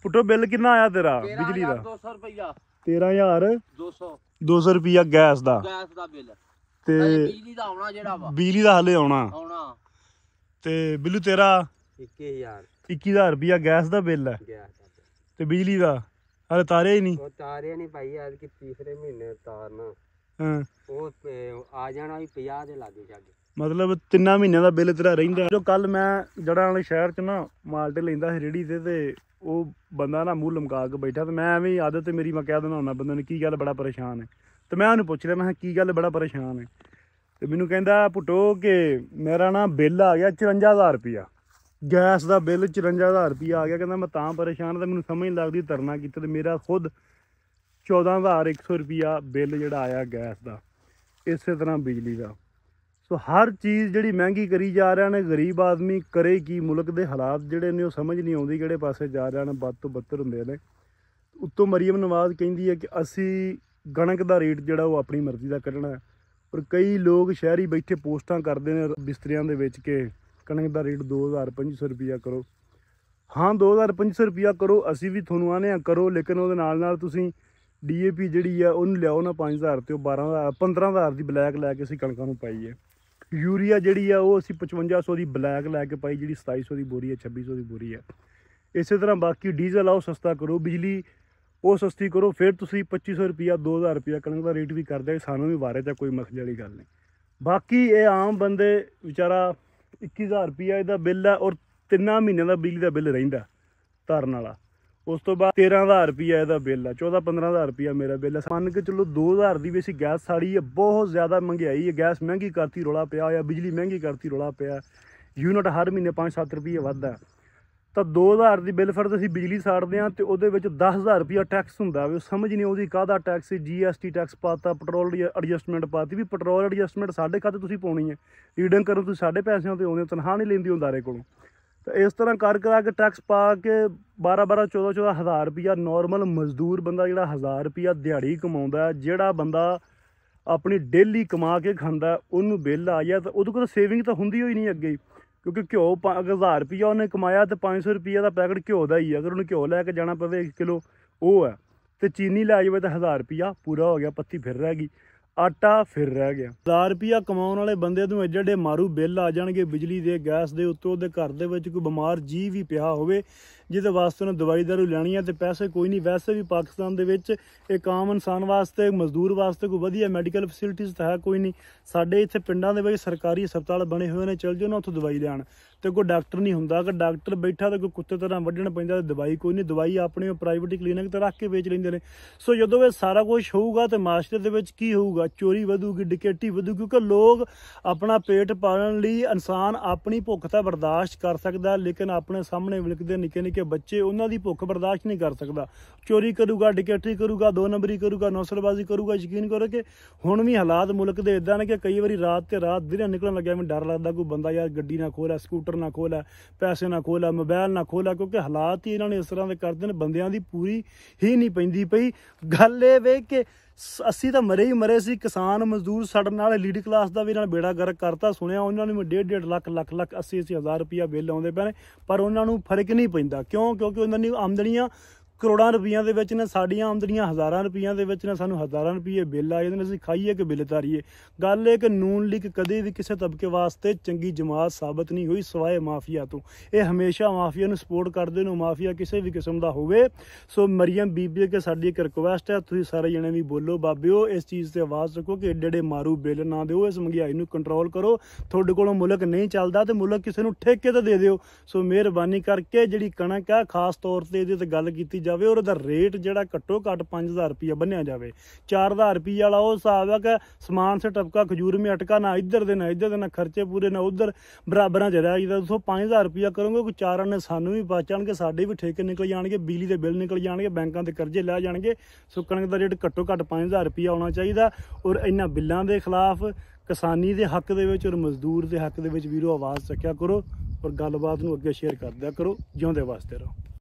पुट्टो bill कितना आया तेरा बिजली का? 200 रुपया। 13,200 रुपया गैस का बिल ते बिजली का आना जेड़ा वा बिजली का हले आना ते बिल्लू तेरा 21,000 रुपया गैस का बिल है ते बिजली का हले तारे ही नहीं। तारे नहीं भाई यार कि तीसरे महीने तारना वो आ जाना भी 50 दे लागे जाके मतलब 3 महीनों का बिल तेरा रहिंदा। जो कल मैं जड़ा वाले शहर च ना माल्टे लेंदा सी रेहड़ी ते वो बंदा ना मूँह लमका के बैठा तो मैं एवं आदत मेरी मैं कह देना होना बंदे ने की गल बड़ा परेशान है तो मैं उन्हें पुछ लिया मैं की गल बड़ा परेशान है तो मैनू कहता पुट्टो कि मेरा ना बिल आ गया 54,000 रुपया गैस का बिल 54,000 रुपया आ गया। कहता मैं तां परेशान तो मैनू समझ नहीं लगती तरना की तो मेरा खुद 14,100 रुपया बिल जोड़ा आया गैस का। इस तरह बिजली का सो हर चीज़ जी महंगी करी जा रहे हैं। गरीब आदमी करे कि मुल्क के हालात जोड़े ने समझ नहीं आती कि पासे जा रहे हैं बद तो बदतर होंगे ने। उत्तों मरीम नवाज कहती है कि असी कणक का रेट जोड़ा वो अपनी मर्जी का कढ़ना है और कई लोग शहरी बैठे पोस्टां करते हैं बिस्तरियां दे विच के कणक का रेट 2,500 रुपया करो। हाँ 2,500 रुपया करो असी भी थोनों आने करो लेकिन वो तुसीं DAP जी है उन्होंने लियाओ ना 5,000 तो 15,000 की ब्लैक लैके असी कणकों में पाई है। यूरिया जी है वो असी 5500 की ब्लैक लैके पाई जी 2700 की बोरी है 2600 की बोरी है। इस तरह बाकी डीजल आओ सस्ता करो बिजली वो सस्ती करो फिर तुम 2500 रुपया 2,000 रुपया कणक का रेट भी कर दे सानू भी बारे च कोई मसले वाली गल नहीं। बाकी ये आम बंदे बेचारा 21,000 रुपया इसका बिल है और 3 महीनों का बिजली का बिल रहिंदा धरन वाला। उस तो बाद 13,000 रुपया इसका बिल है 14-15,000 रुपया मेरा बिल है। मान के चलो 2,000 की वैसी गैस साड़ी है बहुत ज़्यादा महंगाई है। गैस महंगी करती रौला पिया या बिजली महंगी करती रौला पिया यूनिट हर महीने 5-7 रुपये वधदा तो 2,000 की बिल फिर असीं बिजली साड़ते हैं तो वो 10,000 रुपया टैक्स होंदा वे समझ नहीं आती काहदा टैक्स GST टैक्स पाता पेट्रोल एडजस्टमेंट पाती भी पेट्रोल एडजस्टमेंट साढ़े खाते तुसीं पाउणी है रीडिंग करो तुसीं साढ़े पैसों ते आउंदे तनख्वाह नहीं लैंदी हुंदारे कोलों तो इस तरह कर करा के टैक्स पा के 12-12 14-14 हज़ार रुपया नॉर्मल मजदूर बंदा जिहड़ा 1,000 रुपया दिहाड़ी कमाउंदा है जिहड़ा बंदा अपनी डेली कमा के खांदा उन्होंने बिल आ जाए तो उहदे कोल सेविंग तो हुंदी ही नहीं अगे क्योंकि घ्यो अगर 1,000 रुपया उन्हें कमाया तो 500 रुपये का पैकेट घ्यो का ही है। अगर उन्हें घ्यो लैके जाना पवे 1 किलो वो है तो चीनी लै जाए तो 1,000 रुपया पूरा हो गया पत्ती फिर रह गई आटा फिर रह गया। 1,000 रुपया कमाने वाले बंदे तो एडे एडे मारू बिल आ जाएंगे बिजली के गैस के उत्तों उहदे घर दे विच कोई बीमार जी भी पिया होवे जिहदे वास्ते उन्हें दवाई दारू लैनी है तो पैसे कोई नहीं। वैसे भी पाकिस्तान दे विच एक आम इंसान वास्ते मजदूर वास्ते कोई वधिया मैडिकल फैसिलिटीज़ तो है कोई नहीं। साडे इत्थे पिंडां दे विच सरकारी हस्पताल बने हुए ने चल जाओ ना उत्थों दवाई लैण तो कोई डॉक्टर नहीं हुंदा। अगर डॉक्टर बैठा तो कोई कुत्ते तरह वड्ढण पैंदा तो दवाई कोई नहीं। दवाई अपने प्राइवेट क्लीनिक तो रख के बेच लेंदे ने। सो जदों सारा कुछ होऊगा तो माशरे दे विच की होऊगा चोरी वधूगी डकैती वधू क्योंकि लोग अपना पेट पालण लई इंसान अपनी भुख तो बर्दाश्त कर सकता लेकिन अपने सामने विलकदे निक्के निक्के बच्चे उन्हां दी भुख बर्दाश्त नहीं कर सकता। चोरी करूगा डकैती करूगा 2 नंबरी करूगा नौसलबाजी करूगा। यकीन करो कि हुण भी हालात मुल्क के इदां ने कि कई बारी रात ते रात दिन निकलन लग्या मैं डर लगता कोई बंदा यार गड्डी ना खोला स्कूटर ना खोला पैसे ना खोला मोबाइल ना खोला क्योंकि हालात ही इन्होंने इस तरह के करते हैं बंदियां दी पूरी ही नहीं पैंदी पई। गल ये वे कि असी तो मरे ही मरे सी किसान मजदूर साडे नाल लीड क्लास का भी इन्होंने बेड़ा गर्क करता सुनिया उन्होंने 1.5 लाख 80 हज़ार रुपया बिल आउंदे पे ने पर उन्होंने फर्क नहीं पैंदा क्यों क्योंकि उन्होंने आमदनियां करोड़ों रुपया के विच ने साडियां आमदनियां हज़ारां रुपया के विच ने सानूं हज़ारां रुपये बिल आए ने असीं खाइए कि बिल तारीए। गल है कि नून लीग कदे भी किसी तबके वास्ते चंगी जमात साबित नहीं हुई सवाए माफिया तो। ये हमेशा माफिया नूं सपोर्ट करते हैं माफिया किसी भी किस्म का होवे। सो मरियम बीबी के साडी एक रिक्वेस्ट है तुसीं सारे जने भी बोलो बाबिओ इस चीज़ से आवाज़ रखो कि एडे एडे मारू बिल ना दिओ इस महंगाई नूं कंट्रोल करो। तुहाडे कोलों मुल्क नहीं चलदा तो मुल्क किसी नूं ठेके ते दे दिओ। सो मेहरबानी करके जिहड़ी कणक है खास तौर पर इहदे ते गल कीती जावे और इहदा रेट ਜਿਹੜਾ ਘੱਟੋ ਘੱਟ 5,000 रुपया बनिया जाए। 4,000 रुपया वाला वो हिसाब है कि समान से टपका खजूर में अटका ना इधर दे ना खर्चे पूरे ना उधर बराबर च रह गया। तो 5,000 रुपया करोगे कोई 4 आने सानू भी बच जाएंगे साडे भी ठेके निकल जाएंगे बिजली के बिल निकल जाएंगे बैंकों के कर्जे लै जाएंगे। सो कणक का रेट घट्टो घट्ट 5,000 रुपया होना चाहिए और इन्हां बिलों के खिलाफ किसानी के हक दे विच और मजदूर के हक दे विच वीरो आवाज़ चक्या करो और गलबात नूं अगे शेयर कर दिया करो। जिउंदे वास्ते रहो।